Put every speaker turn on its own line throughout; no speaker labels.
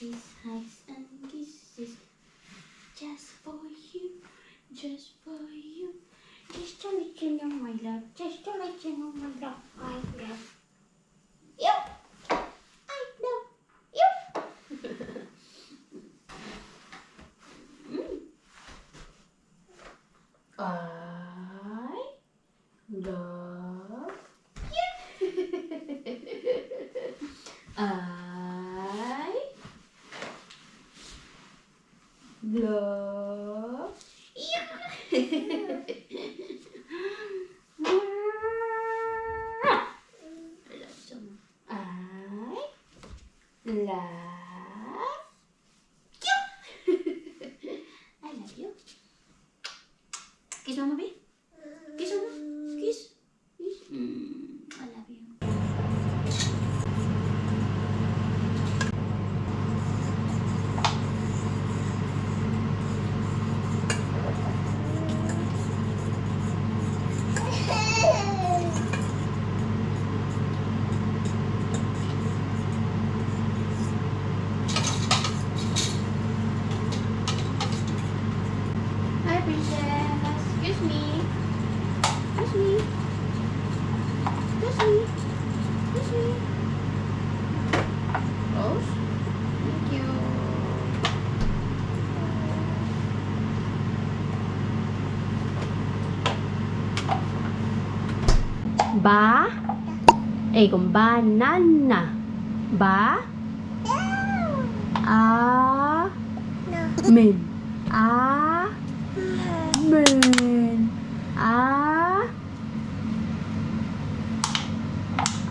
Kisses, hugs, and kisses. Just for you, just for you. Just to let you know my love, just to let you know my love. I love you. I love you. I love you. I love you. I love you. I love you. Kiss mama, babe. Kiss mama. Kiss. Kiss. I love you. Hi, princess. Kiss me. Kiss me. Kiss me. Kiss me. Rose. Thank you. Ba? Kung banana. Ba? A. Men. A. Men. A.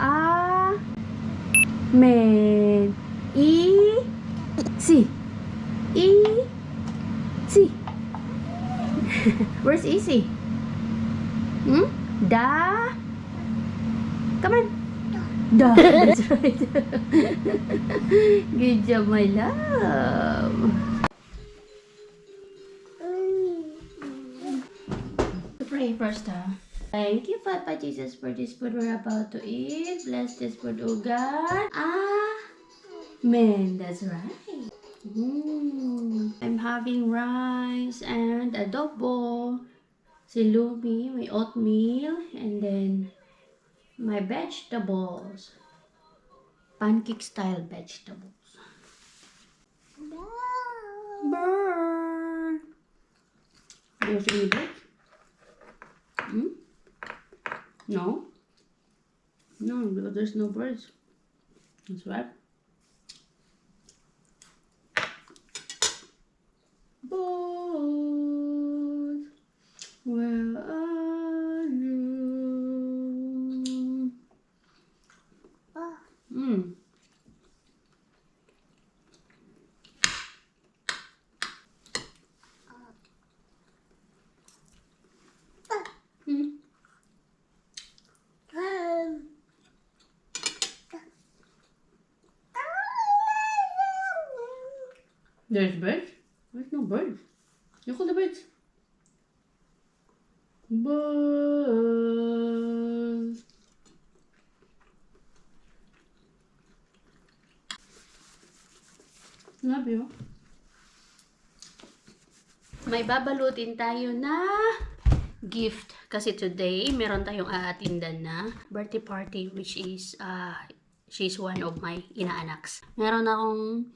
A. Men. I. Si. I. Si. Where's Easy? Da. Come on. Da. That's right. Good job, my love. To pray first, Thank you, Papa Jesus, for this food we're about to eat. Bless this food, oh God. Amen. That's right. I'm having rice and adobo. Si Lumi, may oatmeal, and then my vegetables. Pancake style vegetables. Bird. Do you see any birds? No? No, because there's no birds. That's right. Birds, where are you? There's birds? There's no birds. Look at the birds. Birds. Love you. May babalutin tayo na gift. Kasi today, meron tayong aatindan na birthday party, which is, she's one of my inaanaks. Meron akong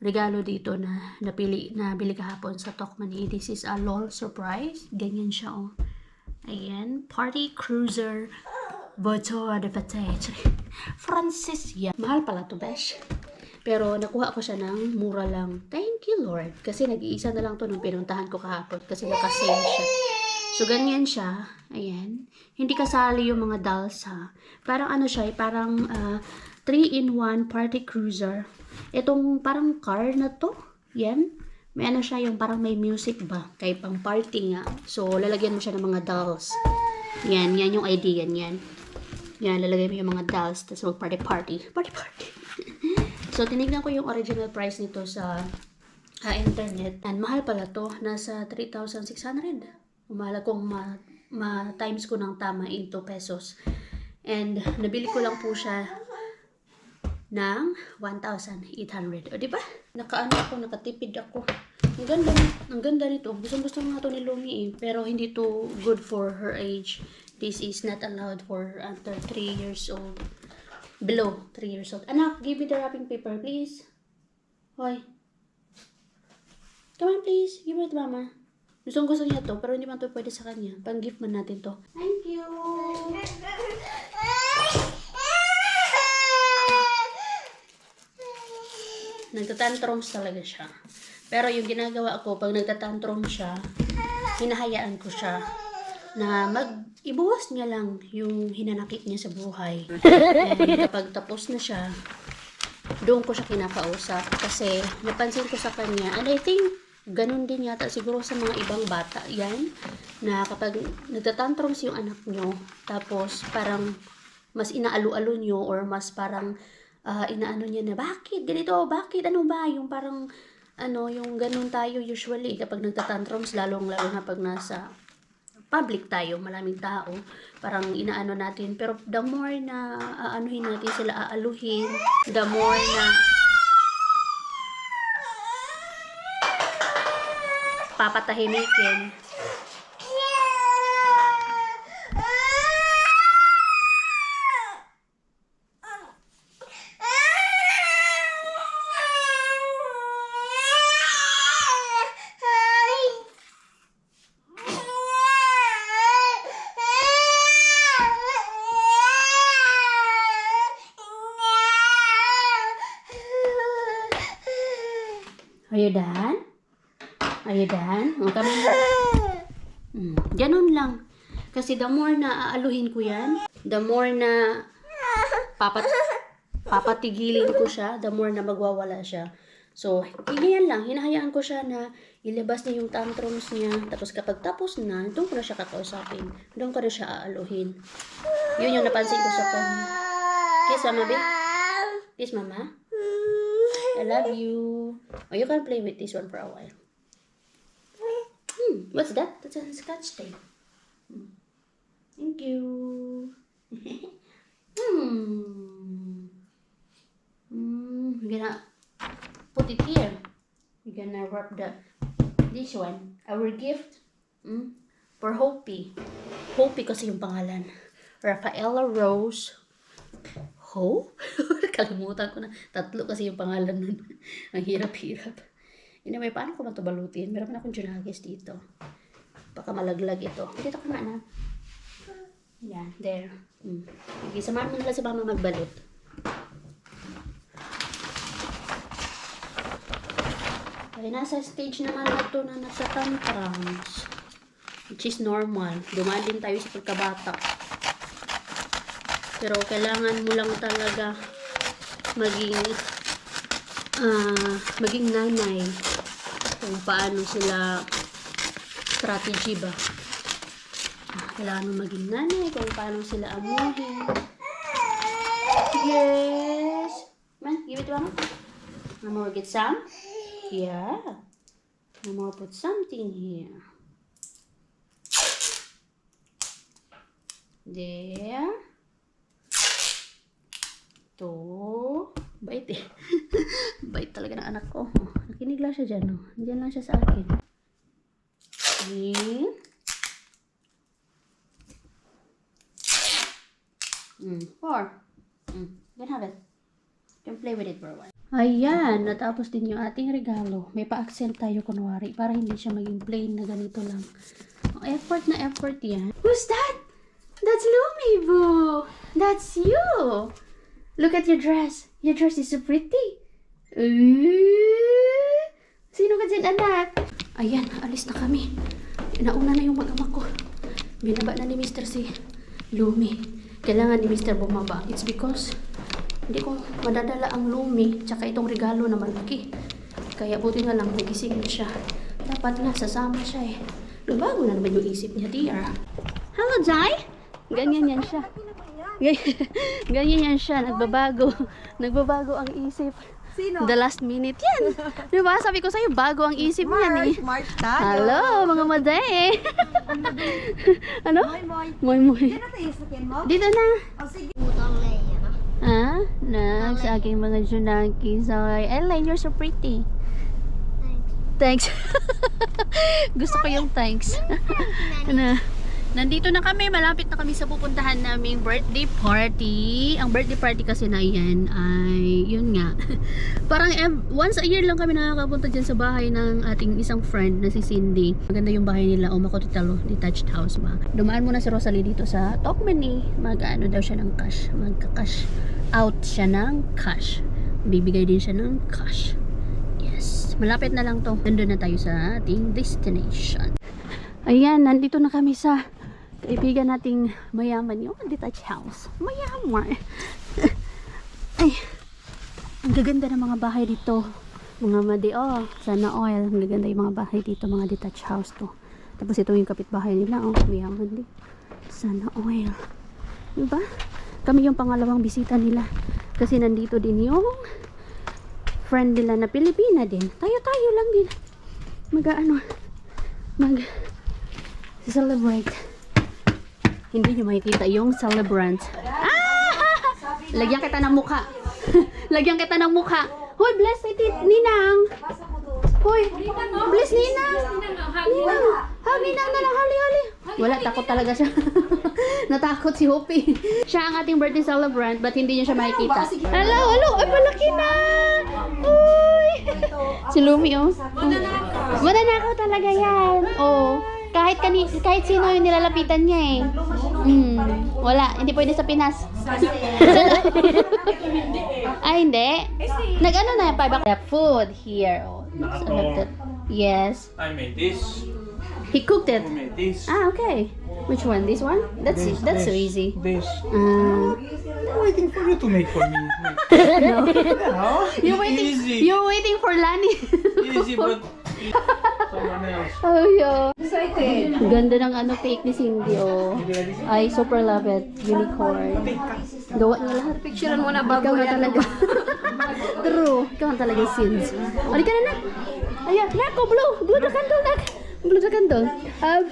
regalo dito na nabili kahapon sa Tokmani. This is a LOL surprise. Ganyan siya, oh. Ayan. Party Cruiser Voiture de Patate. Francis yan. Mahal pala to, besh. Pero nakuha ko siya ng mura lang. Thank you, Lord. Kasi nag-iisa na lang to nung pinuntahan ko kahapon. Kasi nakasale siya. So, ganyan siya. Ayan. Hindi kasali yung mga dolls, ha. Parang ano siya, parang 3-in-1 party cruiser. Itong parang car na to. Yan. May ano siya, yung parang may music ba. Kay pang party nga. So, lalagyan mo siya ng mga dolls. Yan. Yan yung idea. Yan. Yan. Lalagyan mo yung mga dolls. Tapos mag-party. So, tinignan ko yung original price nito sa internet. And mahal pala to. Nasa 3,600. Mahal kung ma-times ko ng tama into pesos. And nabili ko lang po siya ng 1,800. O, di ba? Nakatipid ako. Ang ganda nito. Gusto nga to ni Lumi eh. Pero hindi to good for her age. This is not allowed for under 3 years old. Below 3 years old. Anak, give me the wrapping paper, please. Hoy. Come on, please. Give it to mama. Gusto niya to, pero hindi man to pwede sa kanya. Pang-gift man natin to. Thank you. Nagtatantrums talaga siya. Pero yung ginagawa ko, pag nagtatantrum siya, hinahayaan ko siya na ibuwas niya lang yung hinanakit niya sa buhay. And kapag tapos na siya, doon ko siya kinakausap. Kasi napansin ko sa kanya, and I think ganun din yata siguro sa mga ibang bata yan, na kapag nagtatantrums yung anak nyo, tapos parang mas inaalu-alo nyo or mas parang inaano niya na, bakit? Ganito? Bakit? Ano ba? Yung parang, yung ganun tayo usually kapag nagtatantrums, lalong-lalo na pag nasa public tayo, maraming tao, parang inaano natin. Pero the more na aanuhin natin sila, aaluhin, the more na papatahimikin, Are you done? Are you done? Ganun lang. Kasi the more na aaluhin ko yan, the more na papatigilin ko siya, the more na magwawala siya. So, ganyan lang. Hinahayaan ko siya na ilabas niya yung tantrums niya. Tapos kapag tapos na, doon ko na siya kakausapin. Doon ko na siya aaluhin. Yun yung napansin ko sa kanya. Kiss mama, babe. Kiss mama. I love you. Oh, you can play with this one for a while. What's that? That's a scotch tape. Thank you. We're gonna put it here. We're gonna wrap this one. Our gift for Hopi. Hopi kasi yung pangalan. Rafaela Rose. Kalimutan ko na. 3 kasi yung pangalan nun. Ang hirap-hirap. Anyway, paano ko ba ito balutin? Meron pa akong junagis dito. Baka malaglag ito. Dito ka na, anak. Yan, there. Okay, samahan mo nila si mama magbalot. Okay, nasa stage naman na ito na nasa tantrums. Which is normal. Dumaan din tayo sa pagkabata. Pero kailangan mo lang talaga maging nanay kung paano sila strategy ba. Kailangan mo maging nanay kung paano sila amuhin. Yes. Man, give it to mama. Mama will get some. Yeah. Mama will put something here. There. To. Bait eh. Bait talaga ng anak ko. Nakinig lang siya dyan. No? Diyan lang siya sa akin. Okay. 4. You can have it. You can play with it for a while. Ayan. Natapos din yung ating regalo. May pa-accent tayo kunwari. Para hindi siya maging plain na ganito lang. Effort na effort yan. Who's that? That's Lumi, boo. That's you. Look at your dress. Your dress is so pretty. Sino ka dyan, anak? Ayan, alis na kami. Nauna na yung mag-ama ko. Binaba na ni Mr. si Lumi. Kailangan ni Mr. bumaba. It's because hindi ko madadala ang Lumi tsaka itong regalo na malaki. Kaya buti na lang nagising na siya. Dapat nga sasama siya eh. Nabago na naman yung isip niya, dear. Hello, Jai! Ganyan yan siya. Ganyan yan siya, nagbabago. Nagbabago ang isip.
Sino?
The last minute yan. Diba? Sabi ko sa'yo, bago ang isip niyan eh.
March tayo.
Hello, mga maday. Ano?
Moy, moy.
Moy, moy.
Dito tayo sa kin mo?
Dito na.
O sige.
Ha? na sa aking mga junakis. Okay. Ellen, you're so pretty. Thanks. Gusto ko yung thanks. Nandito na kami. Malapit na kami sa pupuntahan naming birthday party. Ang birthday party kasi na yan ay, yun nga. Parang once a year lang kami nakakapunta dyan sa bahay ng ating isang friend na si Cindy. Maganda yung bahay nila. O Makotitalo, detached house ba. Dumaan muna si Rosalie dito sa Tokmani. Mag-ano daw siya ng cash. Magka-cash out siya ng cash. Bibigay din siya ng cash. Yes. Malapit na lang to. Nandun na tayo sa ating destination. Ayan, nandito na kami sa kaibigan nating mayaman yung detached house. Mayaman. Ay, ang gaganda ng mga bahay dito. Mga madi, sana oil. Ang gaganda yung mga bahay dito, mga detached house to. Tapos ito yung kapitbahay nila, mayaman din. Sana oil. Diba? Kami yung pangalawang bisita nila. Kasi nandito din yung friend nila na Pilipina din. Tayo-tayo lang din. Celebrate. Hindi nyo makikita yung celebrant. Lagyan kita ng mukha. Lagyan kita ng mukha. Hoy, bless it, Ninang. Hoy, bless Ninang. Ninang. Hug Ninang na lang. Hali. Wala, takot talaga siya. Natakot si Hopi. Siya ang ating birthday celebrant, but hindi niya siya makikita. Hello. Ay, malaki na. Hoy. Si Lumi, Mananakaw talaga yan. Kahit sino yung nilalapitan niya eh. Wala, hindi pwede sa Pinas. Ay, hindi. Nag-ano na yung 5 o'clock. Food here. Yes.
I made this.
He cooked it.
Who made this?
Okay. Which one? This one? That's so easy.
This.
Uh,
I'm waiting for you to make for me.
no.
No,
You're waiting for Lani.
Easy, but someone else.
Oh, yeah. Excited. Ganda ng cake ni Cindy, I super love it. Unicorn. Gawa niya lahat.
Picturean mo na bago
Ikaw na
yan.
talaga. True. Ikaw na talaga, Cindy. Halika na, nak. Ayan, nako, blow. Blow the candle, nak. Blow the candle.
Wow.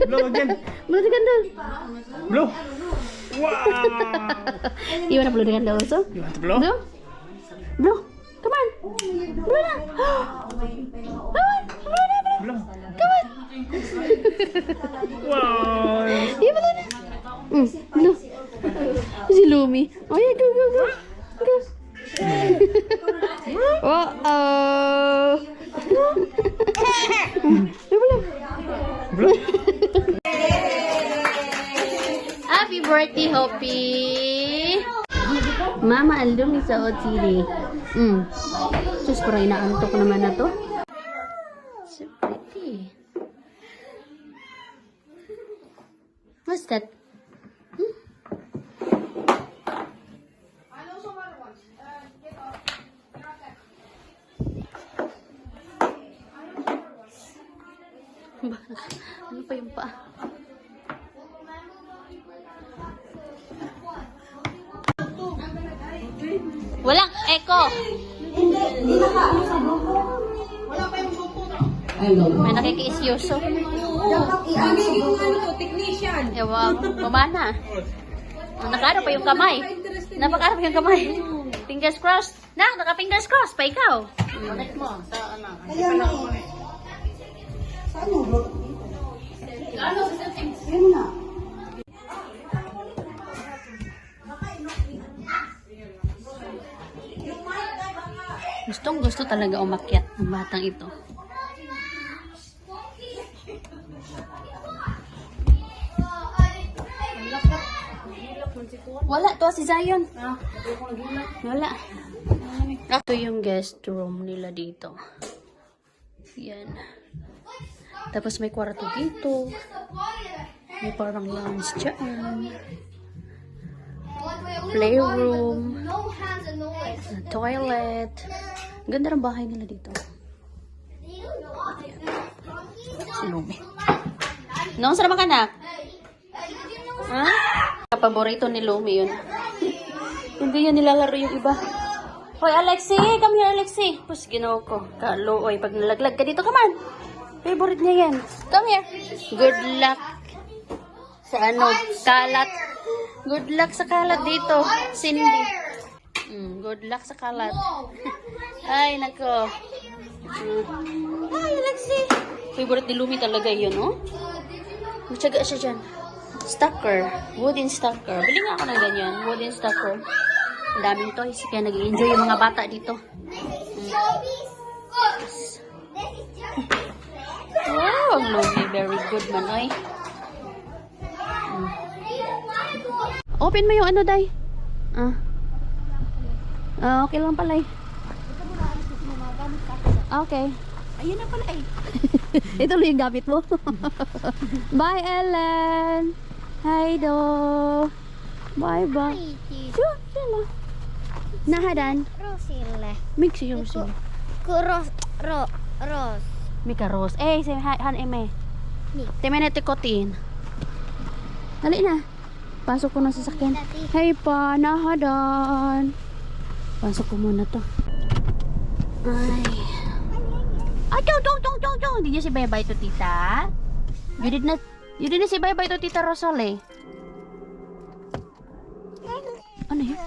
Blow again.
Blow the candle.
Blow. Wow.
You wanna blow the candle also?
You want to blow?
Blow? Blow. Come on. Blow na. Come on. Blow na, blow.
Blow.
Come on.
Wow.
You blow na. Blow. Si Lumi. Oh yeah, go. Go. Uh-oh.
Blow.
Happy birthday, Hopi! Mama, alumi sa OTD. Sus, parang inaantok naman na to. So pretty. What's that? Ano pa yung pa? Walang echo. May nakikiisyoso.
Technician.
Ewan, pamana. Nakano pa yung kamay. Napakano pa yung kamay. Fingers crossed. Naka-fingers crossed pa ikaw.
Connect mo sa anak.
Gusto talaga umakyat ng batang ito. Wala to si Zion. Wala. Ito yung guest room nila dito. Yan. Tapos may kwarto dito. May parang lounge dyan. Playroom. Toilet. Ganda ng bahay nila dito. Si Lumi. No, saan naman ka na? Ha? Paborito ni Lumi yun. Hindi yan nilalaro yung iba. Hoy, Alexi! Come here, Alexi! Pus, ginawa ko. Oy, pag nalaglag ka dito, come on! Favorite niya yan. Come here. Good luck sa kalat. Good luck sa kalat dito, Cindy. Good luck sa kalat. Ay, nako. Ay, Alexi. Favorite ni Lumi talaga yun, no? Matyaga siya dyan. Stacker. Wooden stacker. Bili nga ako ng ganyan. Wooden stacker. Ang daming toys. Kaya nag-i-enjoy yung mga bata dito. Wow, Lumi. Very good man, oy. Open mo yung ano, Day. Okay lang pala eh. Okay.
Ayun na pala eh.
Ito lang yung gamit mo. Bye, Ellen. Hi, do. Bye, bye. Sure, sila. Nahadan.
Rosille.
Mix yung sila.
Ros.
Mika Rose. Si han eme.
Ni.
Teme na tikotin. Dali na. Pasok ko na sa sasakyan. Hey pa, nahadan. Pasok ko muna to. Ay. Chong. Did you say bye-bye to tita? You did not say bye-bye to tita Rosale. Ano yun?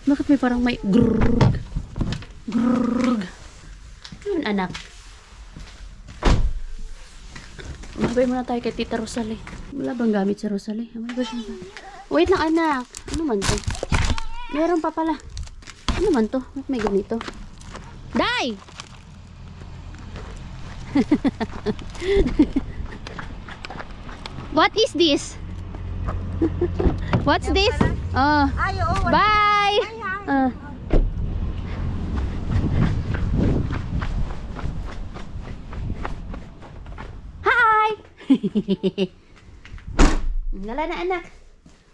Bakit may parang may grrrg? Yun, anak. Mabay muna tayo kay tita Rosale. Wala bang gamit si Rosale? Wait lang, anak. Ano man to? Meron pa pala. Ano man to? Bakit may ganito? Day! What is this? What's this? Oh. Bye. Hi. Wala na anak.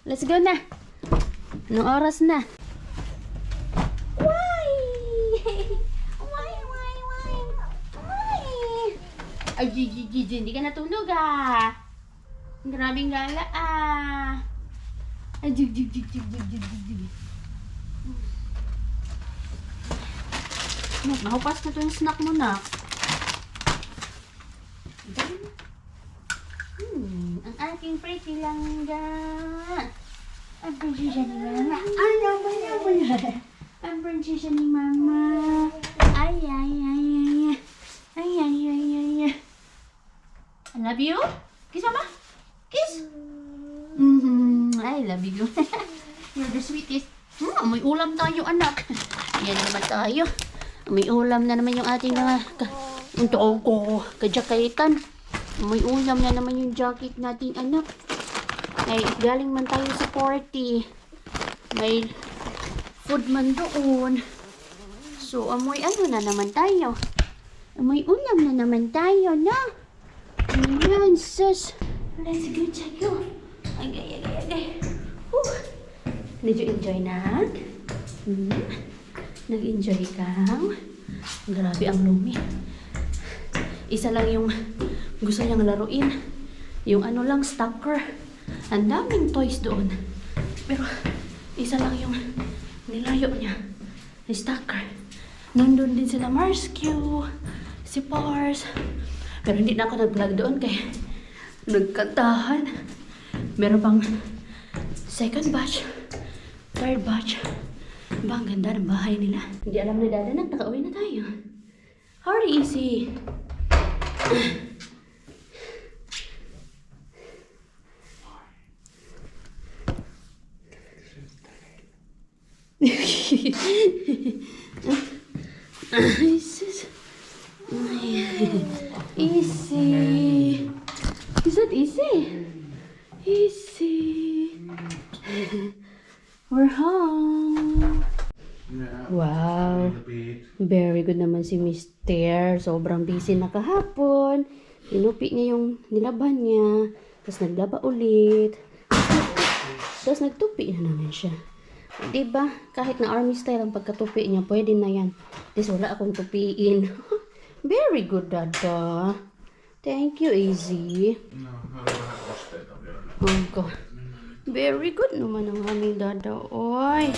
Let's go na. Anong oras na? Ay, Gigi, hindi ka natulog ah. Grabing gala ah. Ay, jig. Nahupas na to yung snack mo na. Ang aking pretty langga. Ang prinsesya ni mama. Ang prinsesya ni mama. Ay. I love you. Kiss mama. Kiss. I love you. You're the sweetest. May ulam tayo, anak. Yan naman tayo. May ulam na naman yung ating mga kajakaitan. May ulam na naman yung jacket natin, anak. Ay, galing man tayo sa party. May food man doon. So, amoy ano na naman tayo. Amoy ulam na naman tayo, no? Ayan, sus. Let's go, tayo. Agay. Did you enjoy na? Nag-enjoy ka? Grabe ang Lumi. Isa lang yung gusto niyang laruin. Yung ano lang, stacker. Ang daming toys doon. Pero, isa lang yung nilayo niya. Stacker. Nandun din sila Marsque, si Pars. Pero hindi na ako nag-vlog doon kaya nagkantahan. Meron pang second batch, third batch. Ba, ang ganda ng bahay nila. Hindi alam ni Dada na nakauwi na tayo. Hurry, easy. Easy. Is that easy? Easy. We're home. Wow. Very good naman si Mister. Sobrang busy na kahapon. Inupi niya yung nilaban niya. Tapos naglaba ulit. Tapos nagtupi na naman siya. Diba? Kahit na army style ang pagkatupi niya, pwede na yan. Tapos wala akong tupiin. Very good, Dada. Thank you, Easy. Oh, God. Very good naman ang aming Dada. Oy.